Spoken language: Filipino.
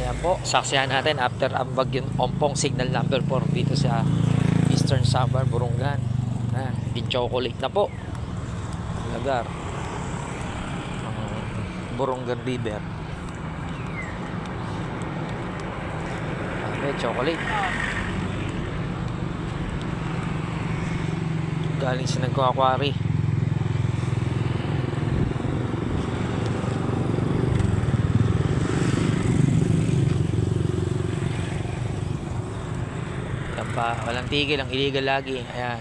Ayan po, saksihan natin after ang bagyong Ompong, signal number 4 dito sa Eastern Samar, Burungan. Chocolate na po lugar Burungan River. May chocolate galing sa nagko-aquari. Walang tigil, ang illegal lagi. Ayan.